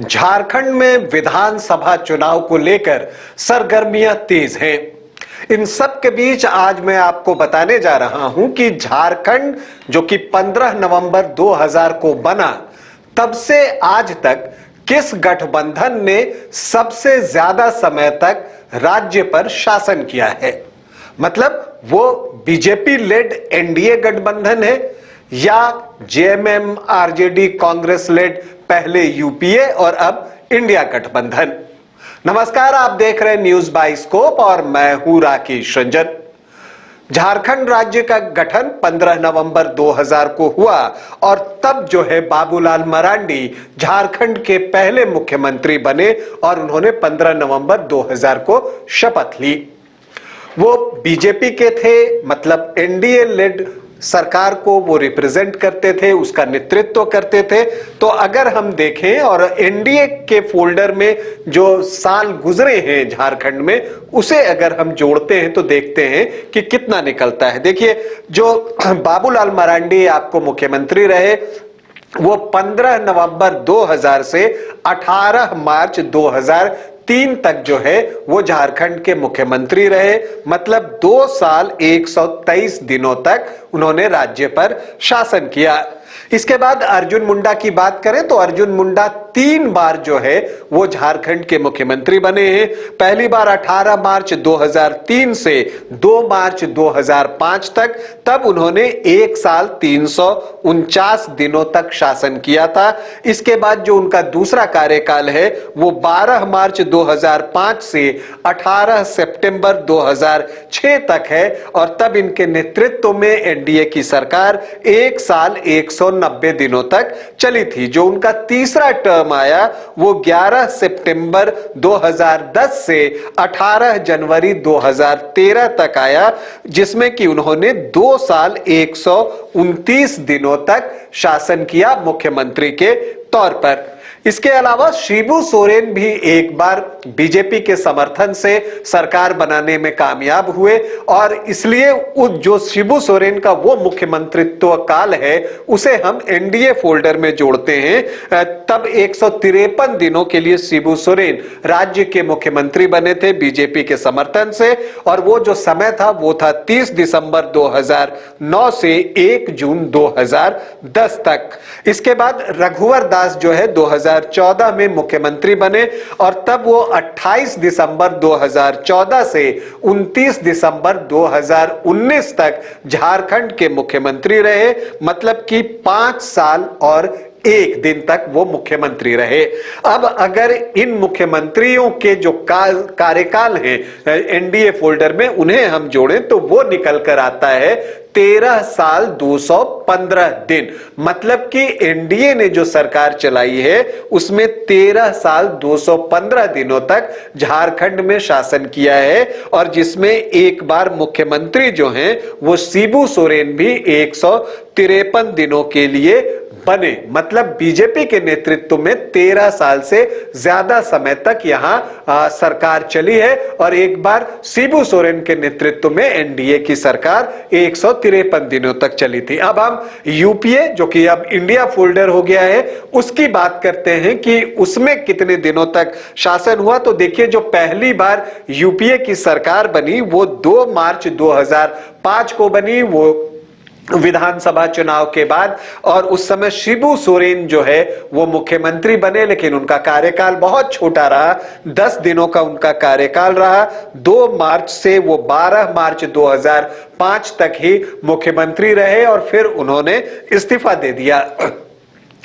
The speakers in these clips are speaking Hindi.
झारखंड में विधानसभा चुनाव को लेकर सरगर्मियां तेज हैं। इन सब के बीच आज मैं आपको बताने जा रहा हूं कि झारखंड जो कि 15 नवंबर 2000 को बना, तब से आज तक किस गठबंधन ने सबसे ज्यादा समय तक राज्य पर शासन किया है। मतलब वो बीजेपी लेड एनडीए गठबंधन है या जेएमएम आरजेडी कांग्रेस लेड पहले यूपीए और अब इंडिया गठबंधन। नमस्कार, आप देख रहे हैं न्यूज बाइस्कोप और मैं हूं राकेश रंजन। झारखंड राज्य का गठन 15 नवंबर 2000 को हुआ और तब जो है बाबूलाल मरांडी झारखंड के पहले मुख्यमंत्री बने और उन्होंने 15 नवंबर 2000 को शपथ ली। वो बीजेपी के थे, मतलब एनडीए लेड सरकार को वो रिप्रेजेंट करते थे, उसका नेतृत्व करते थे। तो अगर हम देखें और एनडीए के फोल्डर में जो साल गुजरे हैं झारखंड में, उसे अगर हम जोड़ते हैं तो देखते हैं कि कितना निकलता है। देखिए, जो बाबूलाल मरांडी आपको मुख्यमंत्री रहे, वो 15 नवंबर 2000 से 18 मार्च 2003 तक जो है वो झारखंड के मुख्यमंत्री रहे। मतलब 2 साल 123 दिनों तक उन्होंने राज्य पर शासन किया। इसके बाद अर्जुन मुंडा की बात करें तो अर्जुन मुंडा 3 बार जो है वो झारखंड के मुख्यमंत्री बने हैं। पहली बार 18 मार्च 2003 से 2 मार्च 2005 तक, तब उन्होंने 1 साल 349 दिनों तक शासन किया था। इसके बाद जो उनका दूसरा कार्यकाल है वो 12 मार्च 2005 से 18 सितंबर 2006 तक है और तब इनके नेतृत्व में एनडीए की सरकार 1 साल 190 दिनों तक चली थी। जो उनका तीसरा टर्म आया वो 11 सितंबर 2010 से 18 जनवरी 2013 तक आया, जिसमें कि उन्होंने 2 साल 129 दिनों तक शासन किया मुख्यमंत्री के तौर पर। इसके अलावा शिबू सोरेन भी एक बार बीजेपी के समर्थन से सरकार बनाने में कामयाब हुए और इसलिए जो शिबू सोरेन का वो मुख्यमंत्रित्व काल है उसे हम एनडीए फोल्डर में जोड़ते हैं। तब 153 दिनों के लिए शिबू सोरेन राज्य के मुख्यमंत्री बने थे बीजेपी के समर्थन से, और वो जो समय था वो था 30 दिसंबर 2009 से 1 जून 2010 तक। इसके बाद रघुवर दास जो है 2014 में मुख्यमंत्री बने और तब वो 28 दिसंबर 2014 से 29 दिसंबर 2019 तक झारखंड के मुख्यमंत्री रहे। मतलब कि 5 साल और 1 दिन तक वो मुख्यमंत्री रहे। अब अगर इन मुख्यमंत्रियों के जो कार्यकाल हैं एनडीए फोल्डर में, उन्हें हम जोड़ें तो वो निकल कर आता है 13 साल 215 दिन। मतलब कि एनडीए ने जो सरकार चलाई है उसमें 13 साल 215 दिनों तक झारखंड में शासन किया है और जिसमें एक बार मुख्यमंत्री जो हैं वो शिबू सोरेन भी 153 दिनों के लिए बने। मतलब बीजेपी के नेतृत्व में 13 साल से ज्यादा समय तक यहां सरकार चली है और एक बार शिबू सोरेन के नेतृत्व में एनडीए की सरकार 153 दिनों तक चली थी। अब हम यूपीए जो कि अब इंडिया फोल्डर हो गया है उसकी बात करते हैं कि उसमें कितने दिनों तक शासन हुआ। तो देखिए, जो पहली बार यूपीए की सरकार बनी वो 2 मार्च 2005 को बनी, वो विधानसभा चुनाव के बाद, और उस समय शिबू सोरेन जो है वो मुख्यमंत्री बने, लेकिन उनका कार्यकाल बहुत छोटा रहा, 10 दिनों का उनका कार्यकाल रहा। 2 मार्च से वो 12 मार्च 2005 तक ही मुख्यमंत्री रहे और फिर उन्होंने इस्तीफा दे दिया।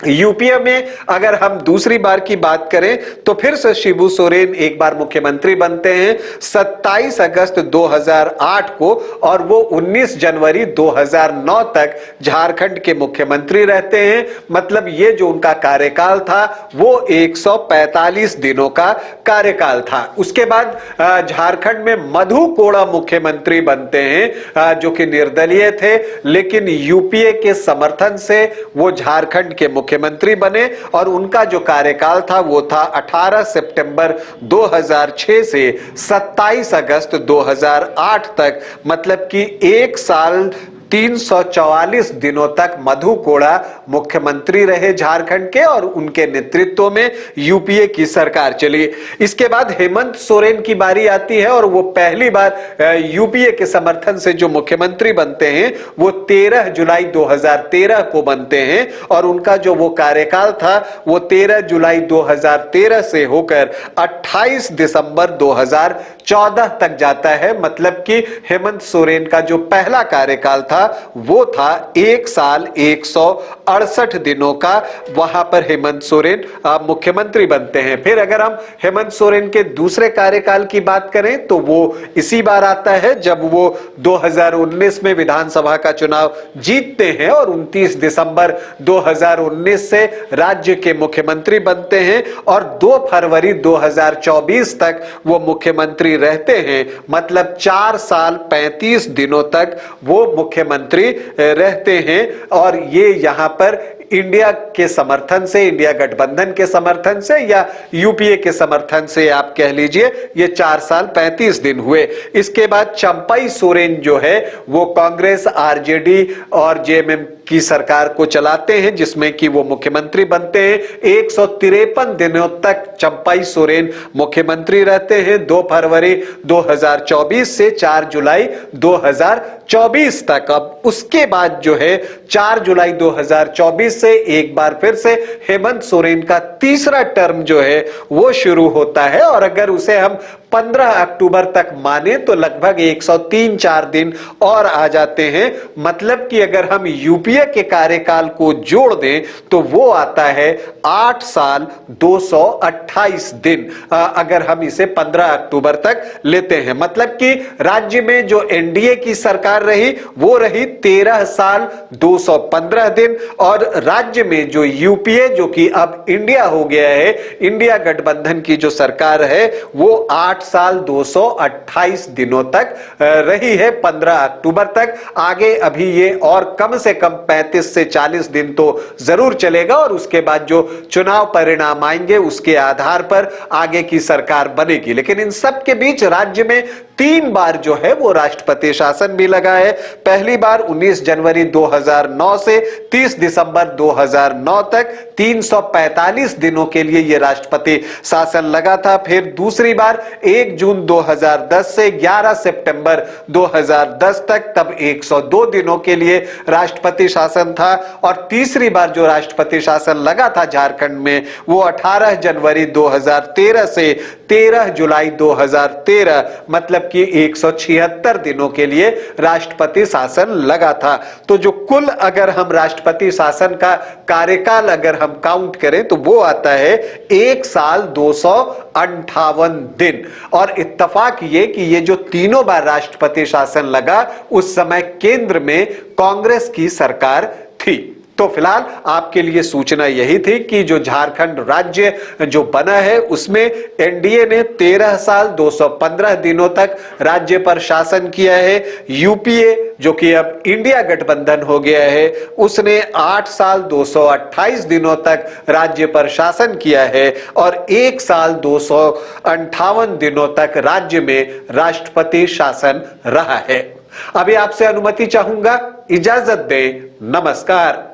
यूपीए में अगर हम दूसरी बार की बात करें तो फिर से शिबू सोरेन एक बार मुख्यमंत्री बनते हैं 27 अगस्त 2008 को और वो 19 जनवरी 2009 तक झारखंड के मुख्यमंत्री रहते हैं। मतलब ये जो उनका कार्यकाल था वो 145 दिनों का कार्यकाल था। उसके बाद झारखंड में मधु कोड़ा मुख्यमंत्री बनते हैं जो कि निर्दलीय थे, लेकिन यूपीए के समर्थन से वो झारखंड के मुख्यमंत्री बने और उनका जो कार्यकाल था वो था 18 सितंबर 2006 से 27 अगस्त 2008 तक। मतलब कि 1 साल 344 दिनों तक मधु कोड़ा मुख्यमंत्री रहे झारखंड के और उनके नेतृत्व में यूपीए की सरकार चली। इसके बाद हेमंत सोरेन की बारी आती है और वो पहली बार यूपीए के समर्थन से जो मुख्यमंत्री बनते हैं वो 13 जुलाई 2013 को बनते हैं और उनका जो वो कार्यकाल था वो 13 जुलाई 2013 से होकर 28 दिसंबर 2014 तक जाता है। मतलब कि हेमंत सोरेन का जो पहला कार्यकाल था वो था 1 साल 168 दिनों का। वहां पर हेमंत सोरेन मुख्यमंत्री बनते हैं। फिर अगर हम हेमंत सोरेन के दूसरे कार्यकाल की बात करें तो वो इसी बार आता है जब वो 2019 में विधानसभा का चुनाव जीतते हैं और 29 दिसंबर 2019 से राज्य के मुख्यमंत्री बनते हैं और 2 फरवरी 2024 तक वो मुख्यमंत्री रहते हैं। मतलब 4 साल 35 दिनों तक वो मुख्यमंत्री रहते हैं और ये यहां पर इंडिया के समर्थन से, इंडिया गठबंधन के समर्थन से या यूपीए के समर्थन से आप कह लीजिए, ये 4 साल 35 दिन हुए। इसके बाद चंपाई सोरेन जो है वो कांग्रेस, आरजेडी और जेएमएम की सरकार को चलाते हैं जिसमें कि वो मुख्यमंत्री बनते हैं। 153 दिनों तक चंपाई सोरेन मुख्यमंत्री रहते हैं, 2 फरवरी 2024 से 4 जुलाई 2024 तक। अब उसके बाद जो है 4 जुलाई 2024 से एक बार फिर से हेमंत सोरेन का तीसरा टर्म जो है वो शुरू होता है और अगर उसे हम 15 अक्टूबर तक माने तो लगभग 103-4 दिन और आ जाते हैं। मतलब कि अगर हम यूपीए के कार्यकाल को जोड़ दें तो वो आता है 8 साल 228 दिन, अगर हम इसे 15 अक्टूबर तक लेते हैं। मतलब कि राज्य में जो एनडीए की सरकार रही वो रही 13 साल 215 दिन और राज्य में जो यूपीए जो कि अब इंडिया हो गया है, इंडिया गठबंधन की जो सरकार है वो 8 साल 228 दिनों तक रही है, 15 अक्टूबर तक। आगे अभी ये और कम से कम 35 से 40 दिन तो जरूर चलेगा और उसके बाद जो चुनाव परिणाम आएंगे उसके आधार पर आगे की सरकार बनेगी। लेकिन इन सब के बीच राज्य में 3 बार जो है वो राष्ट्रपति शासन भी लगा है। पहली बार 19 जनवरी 2009 से 30 दिसंबर 2009 तक 345 दिनों के लिए यह राष्ट्रपति शासन लगा था। फिर दूसरी बार 1 जून 2010 से 11 सितंबर 2010 तक, तब 102 दिनों के लिए राष्ट्रपति शासन था। और तीसरी बार जो राष्ट्रपति शासन लगा था झारखंड में वो 18 जनवरी 2013 से 13 जुलाई 2013, मतलब कि 176 दिनों के लिए राष्ट्रपति शासन लगा था। तो जो कुल अगर हम राष्ट्रपति शासन का कार्यकाल अगर हम काउंट करें तो वो आता है 1 साल 258 दिन। और इत्तेफाक ये कि ये जो तीनों बार राष्ट्रपति शासन लगा उस समय केंद्र में कांग्रेस की सरकार थी। तो फिलहाल आपके लिए सूचना यही थी कि जो झारखंड राज्य जो बना है उसमें एनडीए ने 13 साल 215 दिनों तक राज्य पर शासन किया है। यूपीए जो कि अब इंडिया गठबंधन हो गया है उसने 8 साल 228 दिनों तक राज्य पर शासन किया है और 1 साल 258 दिनों तक राज्य में राष्ट्रपति शासन रहा है। अभी आपसे अनुमति चाहूंगा, इजाजत दें, नमस्कार।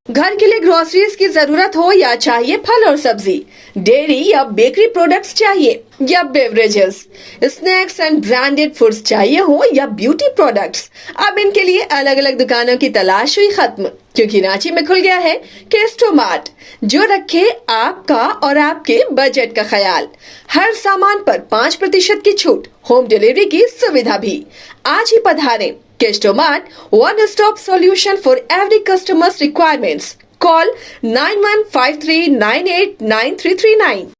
घर के लिए ग्रोसरीज की जरूरत हो या चाहिए फल और सब्जी, डेयरी या बेकरी प्रोडक्ट्स चाहिए या beverages, snacks and branded foods चाहिए हो या ब्यूटी प्रोडक्ट्स, अब इनके लिए अलग अलग दुकानों की तलाश हुई खत्म, क्योंकि रांची में खुल गया है केस्टो मार्ट, जो रखे आपका और आपके बजट का ख्याल। हर सामान पर 5% की छूट, होम डिलीवरी की सुविधा भी। आज ही पधारें। Kesto mart, one stop solution for every customer's requirements. Call 9153989339.